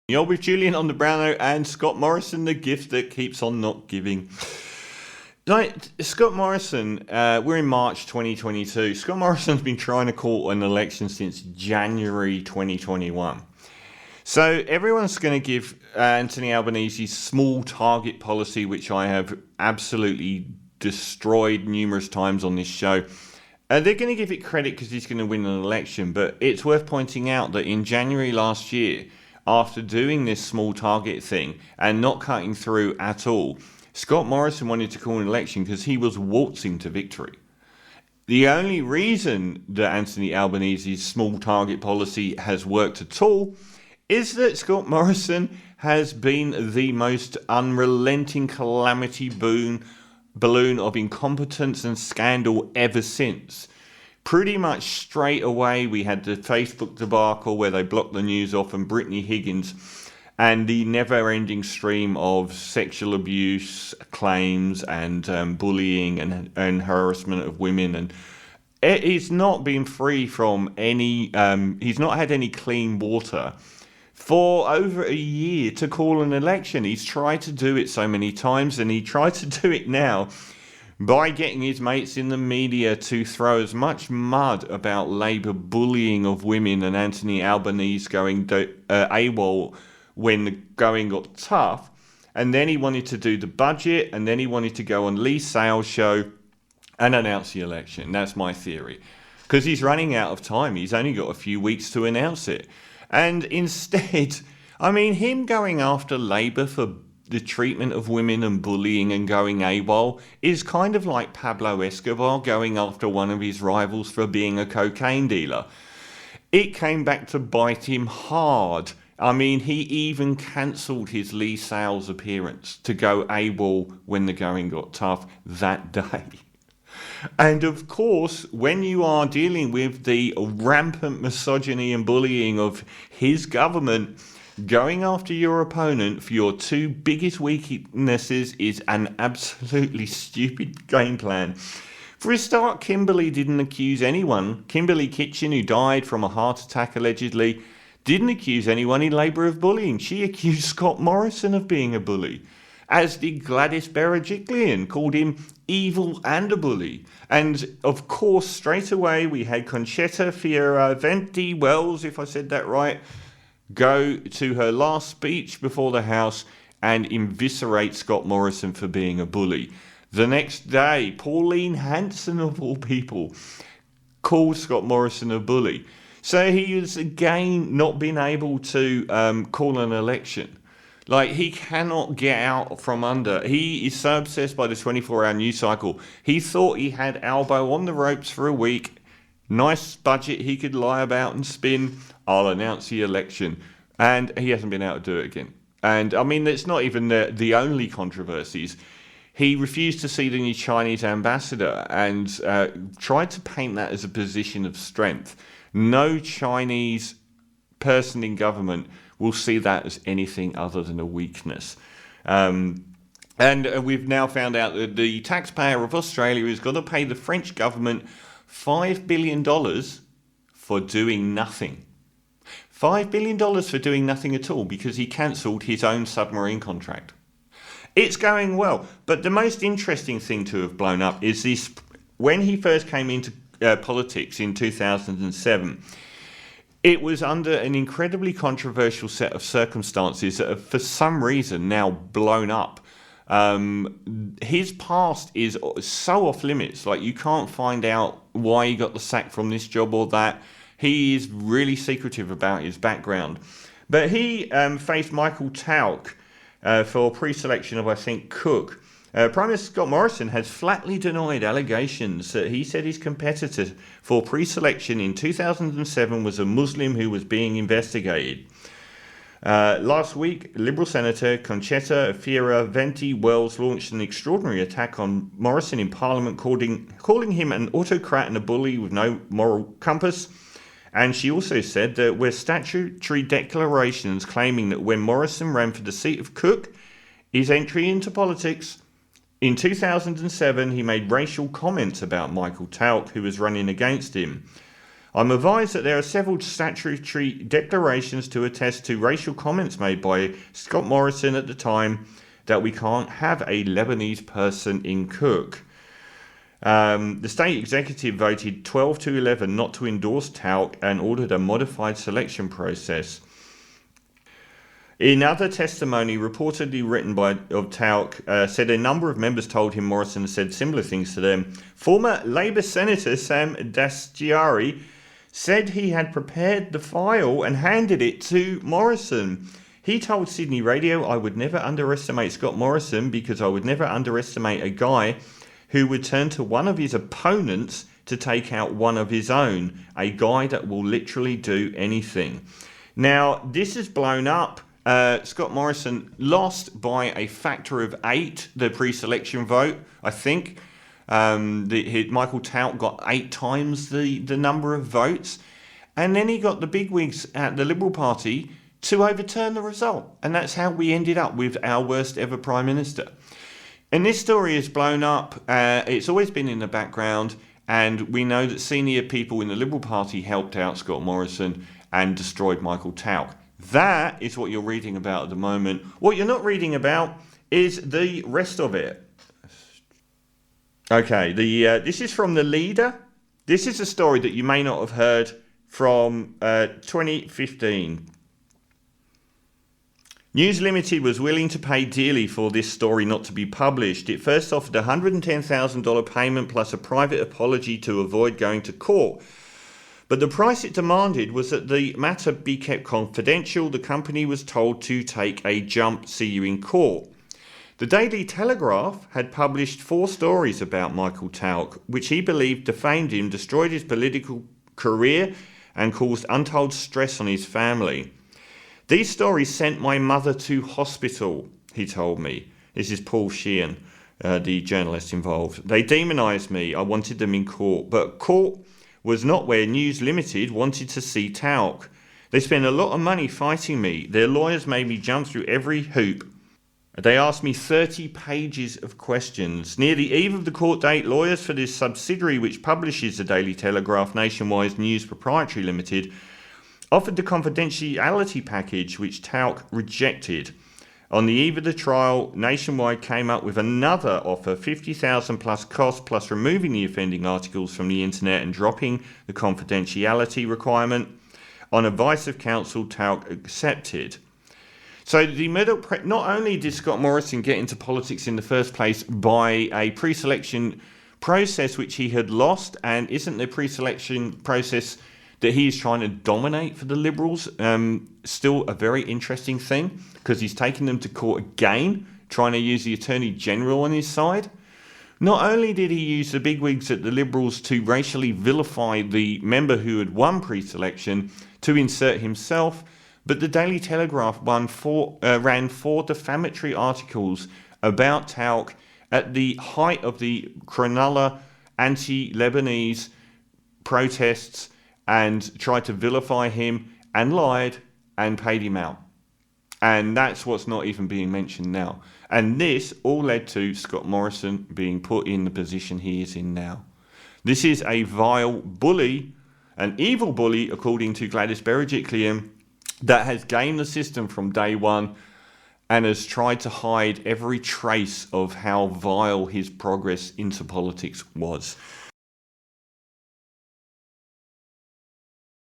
You're with Julian on the Browno and Scott Morrison, the gift that keeps on not giving. Like, Scott Morrison, we're in March 2022. Scott Morrison's been trying to call an election since January 2021. So everyone's going to give Anthony Albanese's small target policy, which I have absolutely destroyed numerous times on this show. They're going to give it credit because he's going to win an election. But it's worth pointing out that in January last year, after doing this small target thing and not cutting through at all, Scott Morrison wanted to call an election because he was waltzing to victory. The only reason that Anthony Albanese's small target policy has worked at all is that Scott Morrison has been the most unrelenting calamity balloon of incompetence and scandal ever since. Pretty much straight away, we had the Facebook debacle where they blocked the news off, and Brittany Higgins, and the never-ending stream of sexual abuse claims and bullying and harassment of women. And he's not been free from any, he's not had any clean water for over a year to call an election. He's tried to do it so many times, and he tried to do it now by getting his mates in the media to throw as much mud about Labour bullying of women and Anthony Albanese going AWOL when the going got tough. And then he wanted to do the budget, and then he wanted to go on Lee's sales show and announce the election. That's my theory. Because he's running out of time. He's only got a few weeks to announce it. And instead, I mean, him going after Labour for the treatment of women and bullying and going AWOL is kind of like Pablo Escobar going after one of his rivals for being a cocaine dealer. It came back to bite him hard. I mean, he even cancelled his Lee Sales appearance to go AWOL when the going got tough that day. And of course, when you are dealing with the rampant misogyny and bullying of his government, going after your opponent for your two biggest weaknesses is an absolutely stupid game plan. For a start, Kimberly didn't accuse anyone. Kimberly Kitchen, who died from a heart attack allegedly, didn't accuse anyone in Labour of bullying. She accused Scott Morrison of being a bully, as did Gladys Berejiklian, called him evil and a bully. And of course, straight away, we had Conchetta Fierraventi Wells, if I said that right, go to her last speech before the House and eviscerate Scott Morrison for being a bully. The next day, Pauline Hanson, of all people, called Scott Morrison a bully. So he has again not been able to call an election. Like, he cannot get out from under. He is so obsessed by the 24-hour news cycle. He thought he had Albo on the ropes for a week. Nice budget he could lie about and spin. I'll announce the election. And he hasn't been able to do it again. And, I mean, it's not even the only controversies. He refused to see the new Chinese ambassador and tried to paint that as a position of strength. No Chinese person in government will see that as anything other than a weakness. And we've now found out that the taxpayer of Australia is going to pay the French government $5 billion for doing nothing. $5 billion for doing nothing at all because he cancelled his own submarine contract. It's going well. But the most interesting thing to have blown up is this. When he first came into politics in 2007, it was under an incredibly controversial set of circumstances that have, for some reason, now blown up. His past is so off limits. Like, you can't find out why he got the sack from this job or that. He is really secretive about his background. But he faced Michael Towke for pre-selection of, I think, Cook. Prime Minister Scott Morrison has flatly denied allegations that he said his competitor for pre-selection in 2007 was a Muslim who was being investigated. Last week, Liberal Senator Conchetta Fierraventi Wells launched an extraordinary attack on Morrison in Parliament, calling him an autocrat and a bully with no moral compass. And she also said that were statutory declarations claiming that when Morrison ran for the seat of Cook, his entry into politics, in 2007, he made racial comments about Michael Towke, who was running against him. I'm advised that there are several statutory declarations to attest to racial comments made by Scott Morrison at the time that we can't have a Lebanese person in Cook. The state executive voted 12-11 not to endorse Towke and ordered a modified selection process. In other testimony reportedly written of Towke, said a number of members told him Morrison said similar things to them. Former Labour Senator Sam Dastyari said he had prepared the file and handed it to Morrison. He told Sydney Radio, "I would never underestimate Scott Morrison because I would never underestimate a guy who would turn to one of his opponents to take out one of his own. A guy that will literally do anything." Now, this is blown up. Scott Morrison lost by a factor of 8 the pre-selection vote, I think. Michael Towke got 8 times the number of votes. And then he got the bigwigs at the Liberal Party to overturn the result. And that's how we ended up with our worst ever Prime Minister. And this story is blown up. It's always been in the background. And we know that senior people in the Liberal Party helped out Scott Morrison and destroyed Michael Towke. That is what you're reading about at the moment. What you're not reading about is the rest of it. Okay, this is from The Leader. This is a story that you may not have heard from 2015. News Limited was willing to pay dearly for this story not to be published. It first offered a $110,000 payment plus a private apology to avoid going to court. But the price it demanded was that the matter be kept confidential. The company was told to take a jump, see you in court. The Daily Telegraph had published 4 stories about Michael Towke, which he believed defamed him, destroyed his political career, and caused untold stress on his family. "These stories sent my mother to hospital," he told me. This is Paul Sheehan, the journalist involved. "They demonised me. I wanted them in court. But court was not where News Limited wanted to see Towke. They spent a lot of money fighting me. Their lawyers made me jump through every hoop. They asked me 30 pages of questions. Near the eve of the court date, lawyers for this subsidiary which publishes the Daily Telegraph Nationwide News Proprietary Limited offered the confidentiality package which Towke rejected. On the eve of the trial, Nationwide came up with another offer, $50,000 plus costs, plus removing the offending articles from the internet and dropping the confidentiality requirement. On advice of counsel, Towke accepted. So the Murdoch, not only did Scott Morrison get into politics in the first place by a pre-selection process which he had lost, and isn't the pre-selection process that he is trying to dominate for the Liberals still a very interesting thing, because he's taking them to court again, trying to use the Attorney General on his side. Not only did he use the bigwigs at the Liberals to racially vilify the member who had won pre-selection to insert himself, but the Daily Telegraph ran 4 defamatory articles about Towke at the height of the Cronulla anti-Lebanese protests and tried to vilify him and lied and paid him out. And that's what's not even being mentioned now. And this all led to Scott Morrison being put in the position he is in now. This is a vile bully, an evil bully, according to Gladys Berejiklian, that has gamed the system from day one and has tried to hide every trace of how vile his progress into politics was.